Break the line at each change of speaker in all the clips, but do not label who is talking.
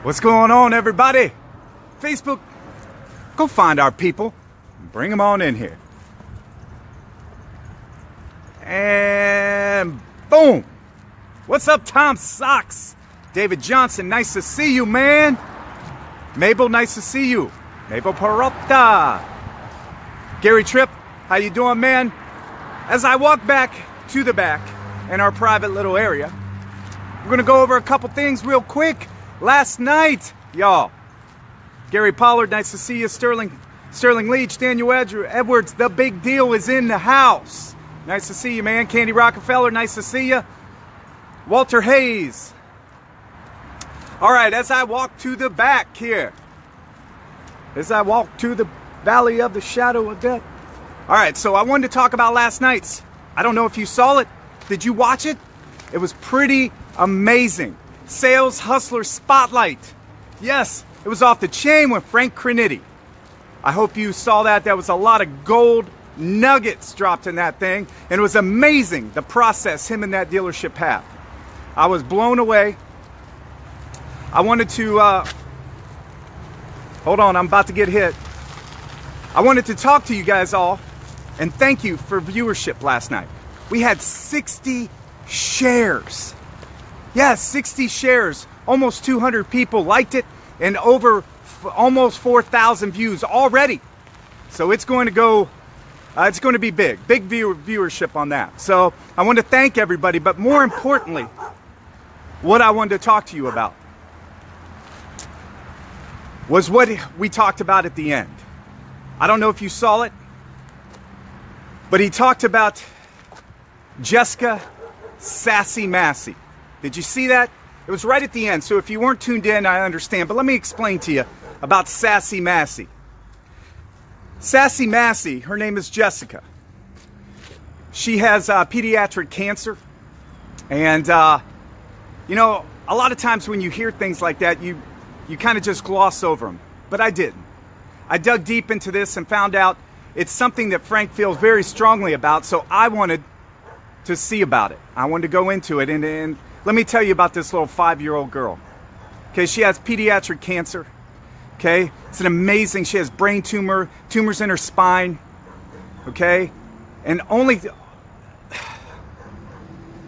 What's going on, everybody? Facebook, go find our people and bring them on in here. And boom. What's up, Tom Socks? David Johnson, nice to see you, man. Mabel, nice to see you. Mabel Peralta. Gary Tripp, how you doing, man? As I walk back to the back in our private little area, we're gonna go over a couple things real quick. Last night, y'all, Gary Pollard, nice to see you. Sterling Leach, Daniel Edwards, the big deal is in the house. Nice to see you, man. Candy Rockefeller, nice to see you. Walter Hayes. All right, as I walk to the back here, as I walk to the valley of the shadow of death. All right, so I wanted to talk about last night's. I don't know if you saw it. Did you watch it? It was pretty amazing. Sales Hustler Spotlight. Yes, it was off the chain with Frank Crinitti. I hope you saw that. There was a lot of gold nuggets dropped in that thing. And it was amazing, the process him and that dealership had. I was blown away. I wanted to, hold on, I'm about to get hit. I wanted to talk to you guys all and thank you for viewership last night. We had 60 shares. Yeah, 60 shares. Almost 200 people liked it and over almost 4,000 views already. So it's going to go, it's going to be big viewership on that. So I want to thank everybody, but more importantly, what I wanted to talk to you about was what we talked about at the end. I don't know if you saw it, but he talked about Jessica Sassy Massey. Did you see that? It was right at the end, so if you weren't tuned in, I understand. But let me explain to you about Sassy Massey. Sassy Massey, her name is Jessica. She has pediatric cancer. And, you know, a lot of times when you hear things like that, you kind of just gloss over them. But I didn't. I dug deep into this and found out it's something that Frank feels very strongly about, so I wanted to see about it. I wanted to go into it, and let me tell you about this little 5-year-old girl. Okay, she has pediatric cancer. Okay, it's an amazing, she has brain tumors in her spine. Okay, and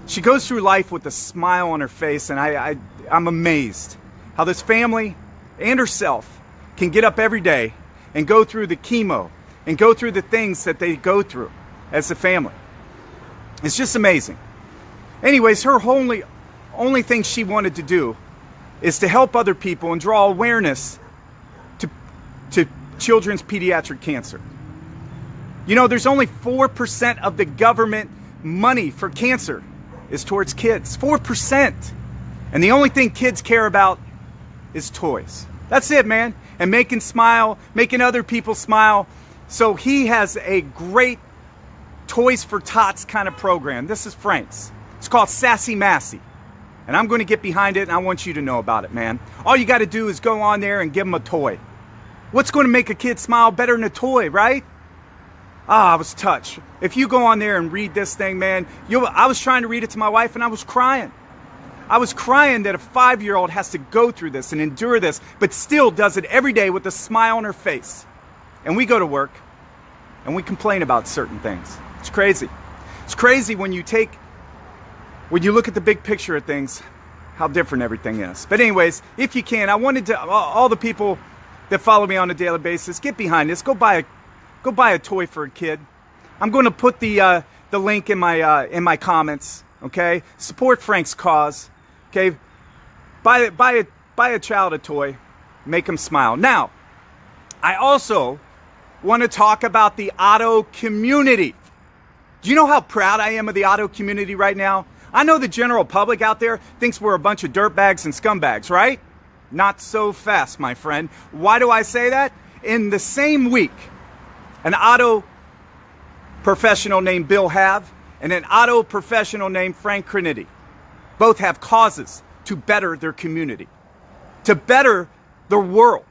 she goes through life with a smile on her face, and I'm amazed how this family and herself can get up every day and go through the chemo and go through the things that they go through as a family. It's just amazing. Anyways, her only thing she wanted to do is to help other people and draw awareness to children's pediatric cancer. You know, there's only 4% of the government money for cancer is towards kids. 4%. And the only thing kids care about is toys. That's it, man. And making other people smile. So he has a great Toys for Tots kind of program. This is Frank's. It's called Sassy Massey. And I'm going to get behind it, and I want you to know about it, man. All you got to do is go on there and give them a toy. What's going to make a kid smile better than a toy, right? Ah, I was touched. If you go on there and read this thing, man, I was trying to read it to my wife, and I was crying. I was crying that a 5-year-old has to go through this and endure this, but still does it every day with a smile on her face. And we go to work, and we complain about certain things. It's crazy. It's crazy when you look at the big picture of things, how different everything is. But anyways, if you can, I wanted to, all the people that follow me on a daily basis, get behind this. Go buy a toy for a kid. I'm going to put the link in my comments. Okay, support Frank's cause. Okay, buy a child a toy, make them smile. Now, I also want to talk about the auto community. Do you know how proud I am of the auto community right now? I know the general public out there thinks we're a bunch of dirtbags and scumbags, right? Not so fast, my friend. Why do I say that? In the same week, an auto professional named Bill Have and an auto professional named Frank Crinitti both have causes to better their community, to better the world.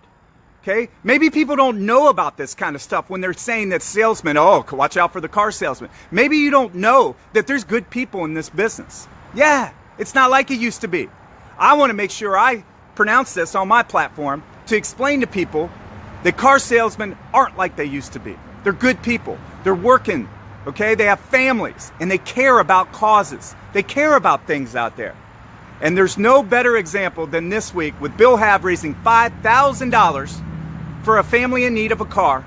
Okay? Maybe people don't know about this kind of stuff when they're saying that salesmen, oh, watch out for the car salesman. Maybe you don't know that there's good people in this business. Yeah, it's not like it used to be. I want to make sure I pronounce this on my platform to explain to people that car salesmen aren't like they used to be. They're good people. They're working, okay? They have families, and they care about causes. They care about things out there. And there's no better example than this week with Bill Hav raising $5,000 for a family in need of a car,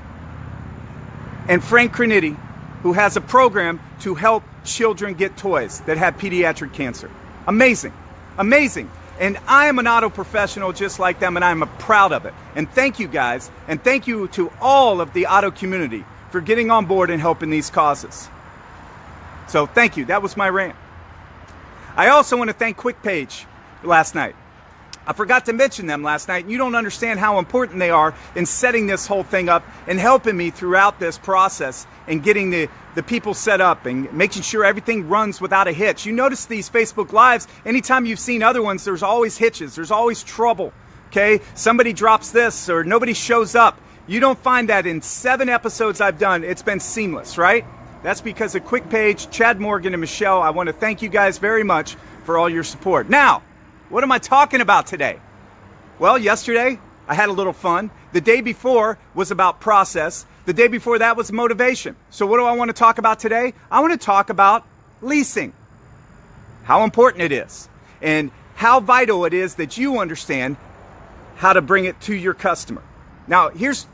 and Frank Crenity, who has a program to help children get toys that have pediatric cancer. Amazing, amazing. And I am an auto professional just like them, and I'm proud of it. And thank you guys, and thank you to all of the auto community for getting on board and helping these causes. So thank you, that was my rant. I also want to thank QuickPage last night. I forgot to mention them last night, and you don't understand how important they are in setting this whole thing up and helping me throughout this process and getting the people set up and making sure everything runs without a hitch. You notice these Facebook Lives, anytime you've seen other ones, there's always hitches, there's always trouble, okay? Somebody drops this or nobody shows up. You don't find that in 7 episodes I've done. It's been seamless, right? That's because of QuickPage, Chad Morgan, and Michelle. I want to thank you guys very much for all your support. Now, what am I talking about today? Well, yesterday I had a little fun. The day before was about process. The day before that was motivation. So what do I want to talk about today? I want to talk about leasing. How important it is and how vital it is that you understand how to bring it to your customer. Now, here's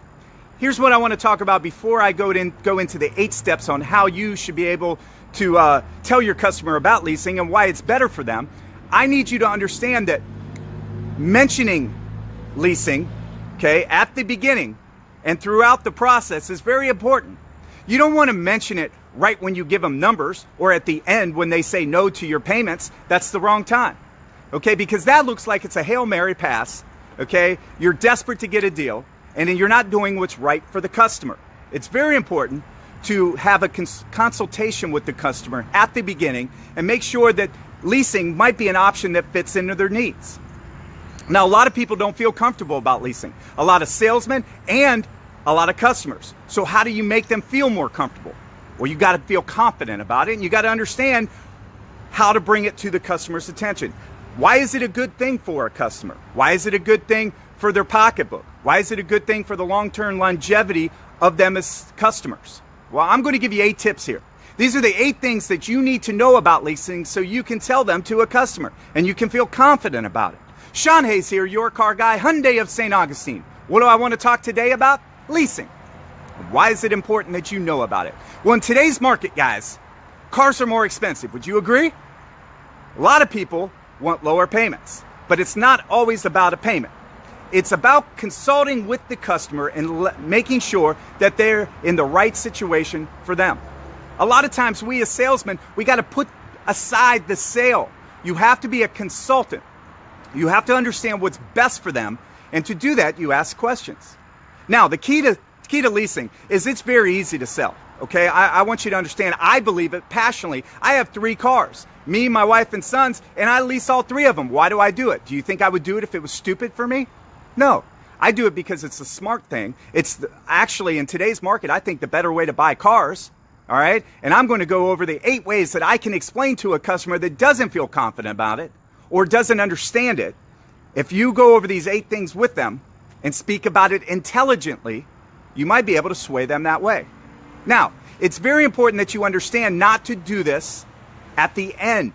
what I want to talk about before I go into the 8 steps on how you should be able to tell your customer about leasing and why it's better for them. I need you to understand that mentioning leasing, okay, at the beginning and throughout the process is very important. You don't want to mention it right when you give them numbers or at the end when they say no to your payments. That's the wrong time, okay, because that looks like it's a Hail Mary pass, okay? You're desperate to get a deal, and then you're not doing what's right for the customer. It's very important to have a consultation with the customer at the beginning and make sure that leasing might be an option that fits into their needs. Now, a lot of people don't feel comfortable about leasing. A lot of salesmen and a lot of customers. So how do you make them feel more comfortable? Well, you got to feel confident about it, and you got to understand how to bring it to the customer's attention. Why is it a good thing for a customer? Why is it a good thing for their pocketbook? Why is it a good thing for the long-term longevity of them as customers? Well, I'm going to give you 8 tips here. These are the 8 things that you need to know about leasing so you can tell them to a customer and you can feel confident about it. Shawn Hayes here, your car guy, Hyundai of St. Augustine. What do I want to talk today about? Leasing. Why is it important that you know about it? Well, in today's market, guys, cars are more expensive. Would you agree? A lot of people want lower payments, but it's not always about a payment. It's about consulting with the customer and making sure that they're in the right situation for them. A lot of times we as salesmen, we got to put aside the sale. You have to be a consultant. You have to understand what's best for them. And to do that, you ask questions. Now, the key to leasing is it's very easy to sell. Okay, I want you to understand, I believe it passionately. I have 3 cars, me, my wife, and sons, and I lease all 3 of them. Why do I do it? Do you think I would do it if it was stupid for me? No, I do it because it's a smart thing. Actually, in today's market, I think the better way to buy cars, all right? And I'm going to go over the 8 ways that I can explain to a customer that doesn't feel confident about it or doesn't understand it. If you go over these 8 things with them and speak about it intelligently, you might be able to sway them that way. Now, it's very important that you understand not to do this at the end,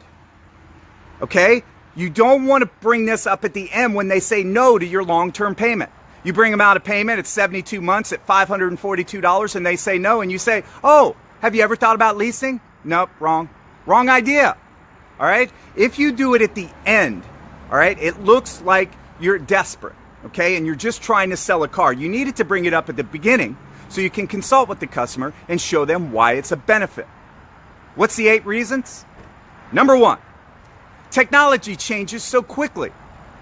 okay? You don't want to bring this up at the end when they say no to your long-term payment. You bring them out a payment at 72 months at $542 and they say no, and you say, oh, have you ever thought about leasing? Nope, wrong. Wrong idea, all right? If you do it at the end, all right, it looks like you're desperate, okay, and you're just trying to sell a car. You needed to bring it up at the beginning so you can consult with the customer and show them why it's a benefit. What's the 8 reasons? Number 1, technology changes so quickly.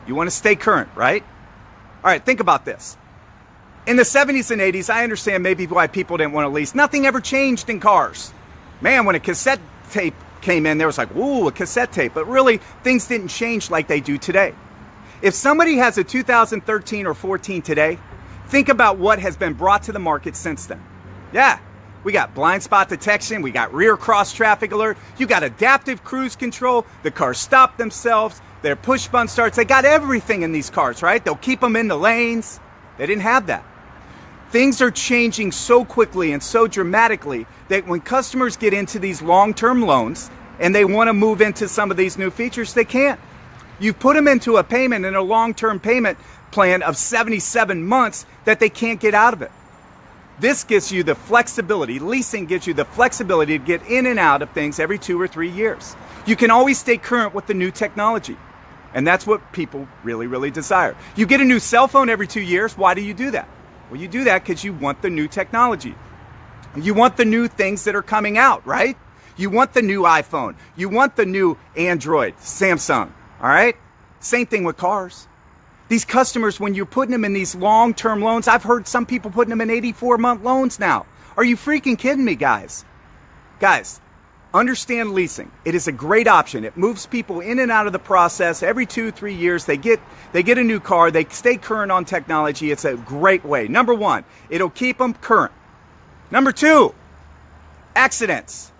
You want to stay current, right? All right, think about this. In the 70s and 80s, I understand maybe why people didn't want to lease. Nothing ever changed in cars. Man, when a cassette tape came in, there was like, ooh, a cassette tape. But really, things didn't change like they do today. If somebody has a 2013 or 14 today, think about what has been brought to the market since then. Yeah, We got blind spot detection. We got rear cross traffic alert. You got adaptive cruise control. The cars stop themselves. Their push button starts. They got everything in these cars, right? They'll keep them in the lanes. They didn't have that. Things are changing so quickly and so dramatically that when customers get into these long-term loans and they want to move into some of these new features, they can't. You put them into a payment in a long-term payment plan of 77 months that they can't get out of it. This gives you the flexibility. Leasing gives you the flexibility to get in and out of things every 2 or 3 years. You can always stay current with the new technology. And that's what people really, really desire. You get a new cell phone every 2 years. Why do you do that? Well, you do that because you want the new technology. You want the new things that are coming out, right? You want the new iPhone. You want the new Android, Samsung, all right? Same thing with cars. These customers, when you're putting them in these long-term loans, I've heard some people putting them in 84-month loans now. Are you freaking kidding me, guys? Guys, understand leasing. It is a great option. It moves people in and out of the process. Every 2, 3 years, they get a new car. They stay current on technology. It's a great way. Number one, it'll keep them current. Number two, accidents.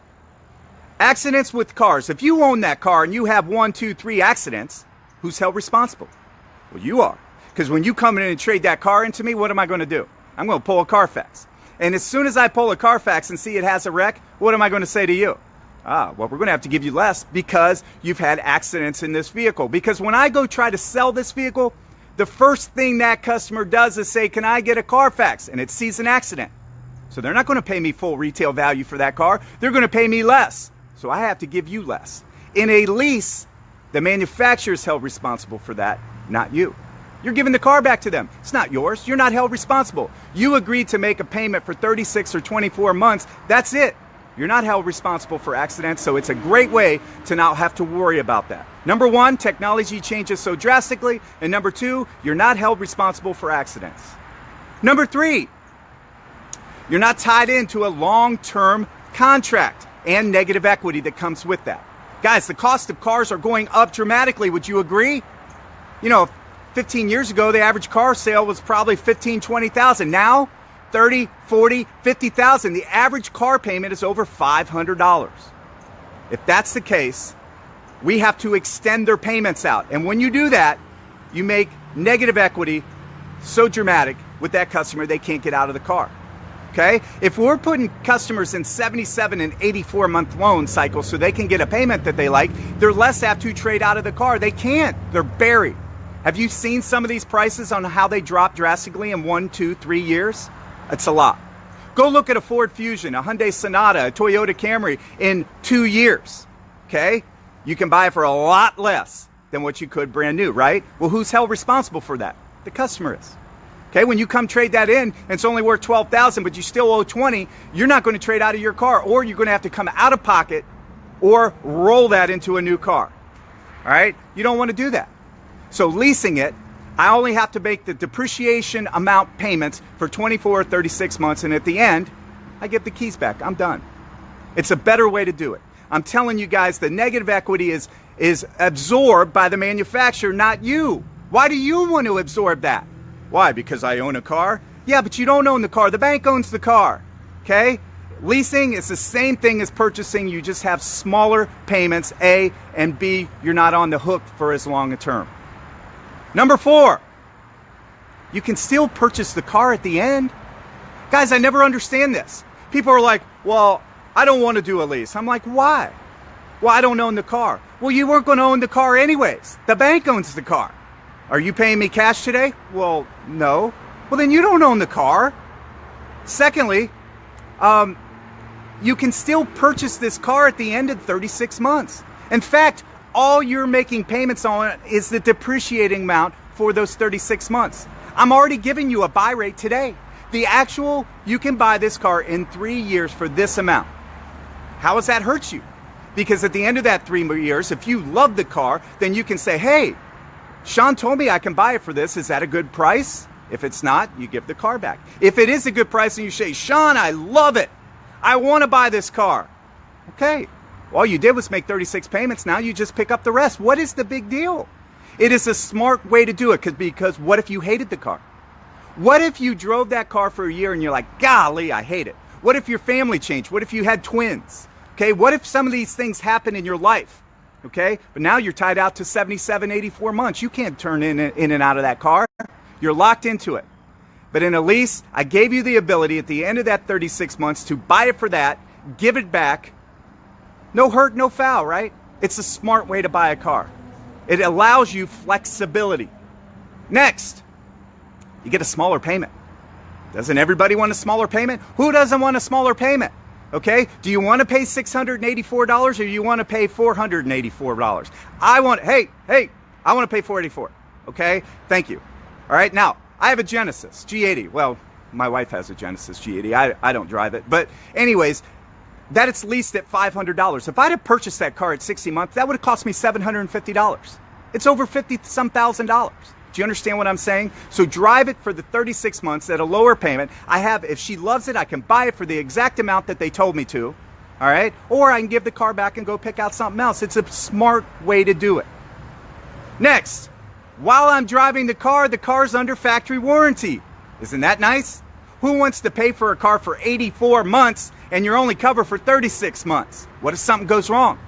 Accidents with cars. If you own that car and you have 1, 2, 3 accidents, who's held responsible? Well, you are. Because when you come in and trade that car into me, what am I going to do? I'm going to pull a Carfax. And as soon as I pull a Carfax and see it has a wreck, what am I going to say to you? Well, we're going to have to give you less because you've had accidents in this vehicle. Because when I go try to sell this vehicle, the first thing that customer does is say, can I get a Carfax? And it sees an accident. So they're not going to pay me full retail value for that car. They're going to pay me less. So I have to give you less. In a lease, the manufacturer is held responsible for that, not you. You're giving the car back to them. It's not yours. You're not held responsible. You agreed to make a payment for 36 or 24 months. That's it. You're not held responsible for accidents, so it's a great way to not have to worry about that. Number one, technology changes so drastically, and number two, you're not held responsible for accidents. Number three, you're not tied into a long-term contract and negative equity that comes with that. Guys, the cost of cars are going up dramatically. Would you agree? You know, 15 years ago, the average car sale was probably $15,000, $20,000. Now, $30,000, $40,000, $50,000. The average car payment is over $500. If that's the case, we have to extend their payments out. And when you do that, you make negative equity so dramatic with that customer, they can't get out of the car. Okay? If we're putting customers in 77 and 84-month loan cycles so they can get a payment that they like, they're less apt to trade out of the car. They can't. They're buried. Have you seen some of these prices on how they drop drastically in 1, 2, 3 years? It's a lot. Go look at a Ford Fusion, a Hyundai Sonata, a Toyota Camry in 2 years. Okay? You can buy it for a lot less than what you could brand new, right? Well, who's held responsible for that? The customer is. Okay, when you come trade that in, and it's only worth $12,000, but you still owe $20,000, you're not going to trade out of your car, or you're going to have to come out of pocket or roll that into a new car. All right? You don't want to do that. So leasing it, I only have to make the depreciation amount payments for 24 or 36 months, and at the end, I get the keys back. I'm done. It's a better way to do it. I'm telling you guys, the negative equity is absorbed by the manufacturer, not you. Why do you want to absorb that? Why? Because I own a car? Yeah, but you don't own the car. The bank owns the car. Okay? Leasing is the same thing as purchasing. You just have smaller payments, A, and B, you're not on the hook for as long a term. Number 4, you can still purchase the car at the end. Guys, I never understand this. People are like, well, I don't want to do a lease. I'm like, why? Well, I don't own the car. Well, you weren't going to own the car anyways. The bank owns the car. Are you paying me cash today? Well, no. Well, then you don't own the car. Secondly, you can still purchase this car at the end of 36 months. In fact, all you're making payments on is the depreciating amount for those 36 months. I'm already giving you a buy rate today. The actual, you can buy this car in 3 years for this amount. How does that hurt you? Because at the end of that 3 years, if you love the car, then you can say, hey, Shawn told me I can buy it for this. Is that a good price? If it's not, you give the car back. If it is a good price and you say, Shawn, I love it. I want to buy this car. Okay. All you did was make 36 payments. Now you just pick up the rest. What is the big deal? It is a smart way to do it because what if you hated the car? What if you drove that car for a year and you're like, golly, I hate it. What if your family changed? What if you had twins? Okay, what if some of these things happen in your life? Okay, but now you're tied out to 77, 84 months. You can't turn in and out of that car. You're locked into it. But in a lease, I gave you the ability at the end of that 36 months to buy it for that, give it back. No hurt, no foul, right? It's a smart way to buy a car. It allows you flexibility. Next, you get a smaller payment. Doesn't everybody want a smaller payment? Who doesn't want a smaller payment? Okay, do you want to pay $684 or do you want to pay $484? I want to pay $484. Okay, thank you. All right, now, I have a Genesis G80. Well, my wife has a Genesis G80. I don't drive it. But anyways, that it's leased at $500. If I'd have purchased that car at 60 months, that would have cost me $750. It's over $50-some thousand. Do you understand what I'm saying? So drive it for the 36 months at a lower payment. If she loves it, I can buy it for the exact amount that they told me to. All right? Or I can give the car back and go pick out something else. It's a smart way to do it. Next, while I'm driving the car's under factory warranty. Isn't that nice? Who wants to pay for a car for 84 months and you're only covered for 36 months? What if something goes wrong?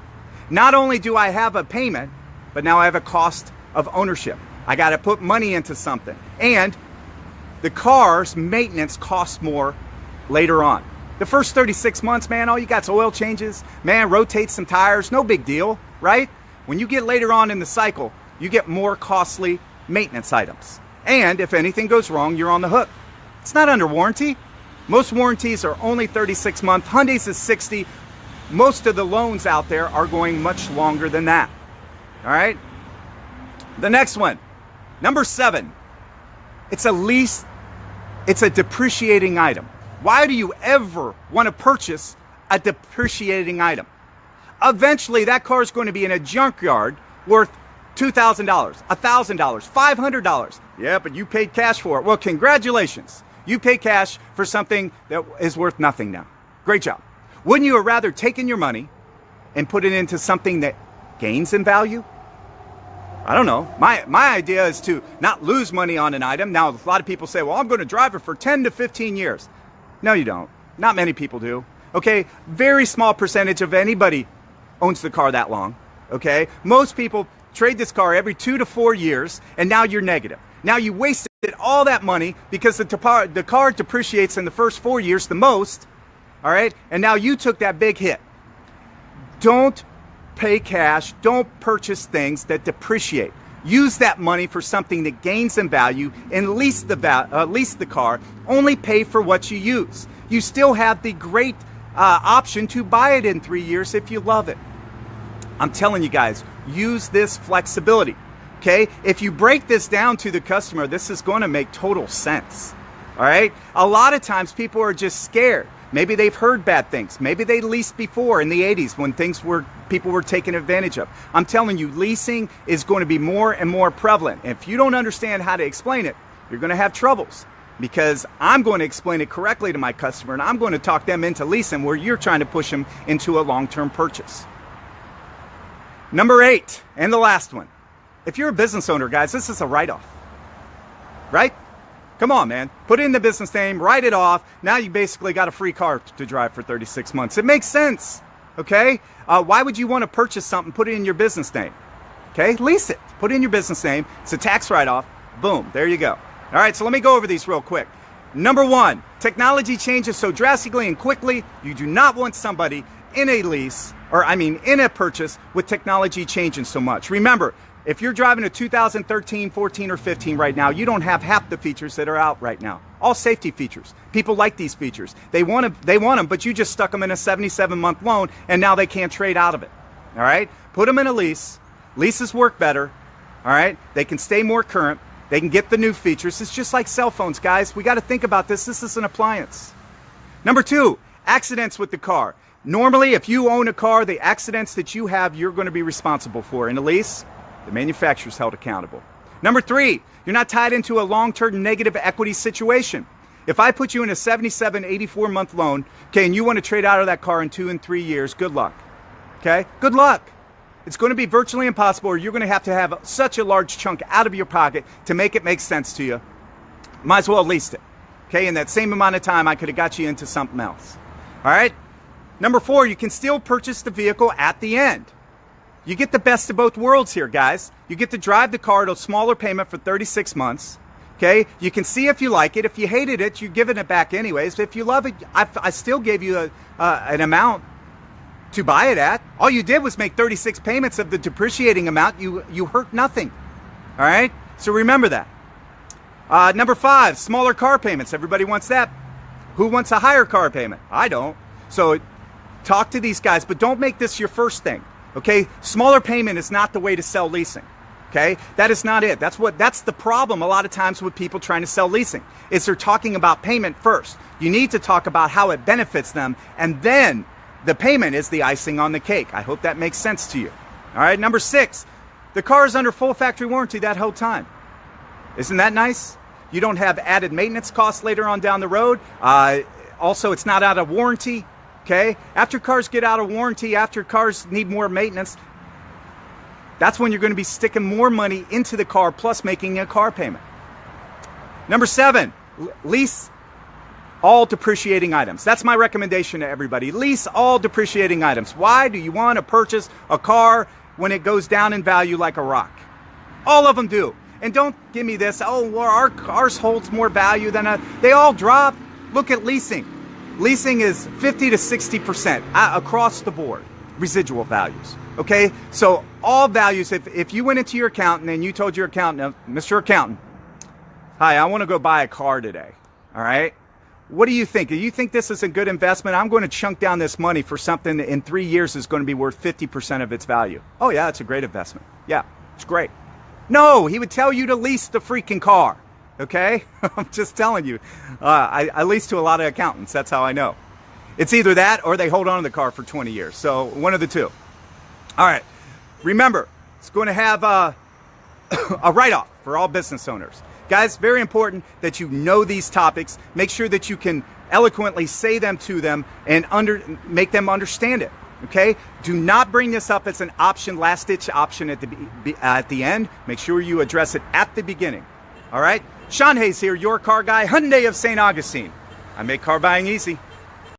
Not only do I have a payment, but now I have a cost of ownership. I got to put money into something. And the car's maintenance costs more later on. The first 36 months, man, all you got's oil changes. Man, rotate some tires, no big deal, right? When you get later on in the cycle, you get more costly maintenance items. And if anything goes wrong, you're on the hook. It's not under warranty. Most warranties are only 36 months. Hyundai's is 60. Most of the loans out there are going much longer than that. All right? The next one, number 7. It's a lease. It's a depreciating item. Why do you ever want to purchase a depreciating item? Eventually, that car is going to be in a junkyard worth $2,000, $1,000, $500. Yeah, but you paid cash for it. Well, congratulations. You pay cash for something that is worth nothing now. Great job. Wouldn't you have rather taken your money and put it into something that gains in value? I don't know. My idea is to not lose money on an item. Now, a lot of people say, well, I'm going to drive it for 10 to 15 years. No, you don't. Not many people do. Okay, very small percentage of anybody owns the car that long. Okay, most people trade this car every 2 to 4 years, and now you're negative. Now you wasted all that money because the car depreciates in the first 4 years the most, all right? And now you took that big hit. Don't pay cash. Don't purchase things that depreciate. Use that money for something that gains in value and lease the car. Only pay for what you use. You still have the great option to buy it in 3 years if you love it. I'm telling you guys, use this flexibility, okay? If you break this down to the customer, this is going to make total sense, all right? A lot of times people are just scared. Maybe they've heard bad things. Maybe they leased before in the 80s when people were taken advantage of. I'm telling you, leasing is going to be more and more prevalent. And if you don't understand how to explain it, you're going to have troubles, because I'm going to explain it correctly to my customer, and I'm going to talk them into leasing where you're trying to push them into a long-term purchase. Number 8, and the last one. If you're a business owner, guys, this is a write-off, right? Come on, man. Put in the business name, write it off. Now you basically got a free car to drive for 36 months. It makes sense, okay? Why would you want to purchase something, put it in your business name? Okay, lease it. Put in your business name. It's a tax write-off. Boom, there you go. All right, so let me go over these real quick. Number 1, technology changes so drastically and quickly, you do not want somebody in a lease, in a purchase with technology changing so much. Remember, if you're driving a 2013, 14, or 15 right now, you don't have half the features that are out right now. All safety features. People like these features. They want them, but you just stuck them in a 77-month loan, and now they can't trade out of it. All right? Put them in a lease. Leases work better. All right? They can stay more current. They can get the new features. It's just like cell phones, guys. We got to think about this. This is an appliance. Number 2, accidents with the car. Normally, if you own a car, the accidents that you have, you're going to be responsible for. In a lease, the manufacturer's held accountable. Number 3, you're not tied into a long-term negative equity situation. If I put you in a 77, 84-month loan, okay, and you want to trade out of that car in 2 and 3 years, good luck. Okay? Good luck. It's going to be virtually impossible, or you're going to have such a large chunk out of your pocket to make it make sense to you. Might as well lease it. Okay, in that same amount of time, I could have got you into something else. All right? Number 4, you can still purchase the vehicle at the end. You get the best of both worlds here, guys. You get to drive the car at a smaller payment for 36 months. Okay, you can see if you like it. If you hated it, you're giving it back anyways. If you love it, I still gave you an amount to buy it at. All you did was make 36 payments of the depreciating amount. You hurt nothing. All right, so remember that. Number 5, smaller car payments. Everybody wants that. Who wants a higher car payment? I don't. So talk to these guys, but don't make this your first thing. Okay, smaller payment is not the way to sell leasing. Okay, that is not it. That's the problem a lot of times with people trying to sell leasing, is they're talking about payment first. You need to talk about how it benefits them, and then the payment is the icing on the cake. I hope that makes sense to you. All right, number 6, the car is under full factory warranty that whole time. Isn't that nice? You don't have added maintenance costs later on down the road. Also, it's not out of warranty. Okay, after cars get out of warranty, after cars need more maintenance, that's when you're going to be sticking more money into the car plus making a car payment. Number 7, lease all depreciating items. That's my recommendation to everybody. Lease all depreciating items. Why do you want to purchase a car when it goes down in value like a rock? All of them do. And don't give me this, oh, well, our cars holds more value than they all drop. Look at leasing. Leasing is 50 to 60% across the board, residual values. Okay, so all values, if you went into your accountant and you told your accountant, Mr. Accountant, hi, I want to go buy a car today, all right? What do you think? Do you think this is a good investment? I'm going to chunk down this money for something that in 3 years is going to be worth 50% of its value. Oh yeah, it's a great investment. Yeah, it's great. No, he would tell you to lease the freaking car, okay? I'm just telling you. I lease to a lot of accountants, that's how I know. It's either that or they hold on to the car for 20 years, so one of the two. All right, remember, it's going to have a write-off for all business owners. Guys, very important that you know these topics. Make sure that you can eloquently say them to them and make them understand it, okay? Do not bring this up as an option, last-ditch option at the end. Make sure you address it at the beginning, all right? Shawn Hayes here, your car guy, Hyundai of St. Augustine. I make car buying easy.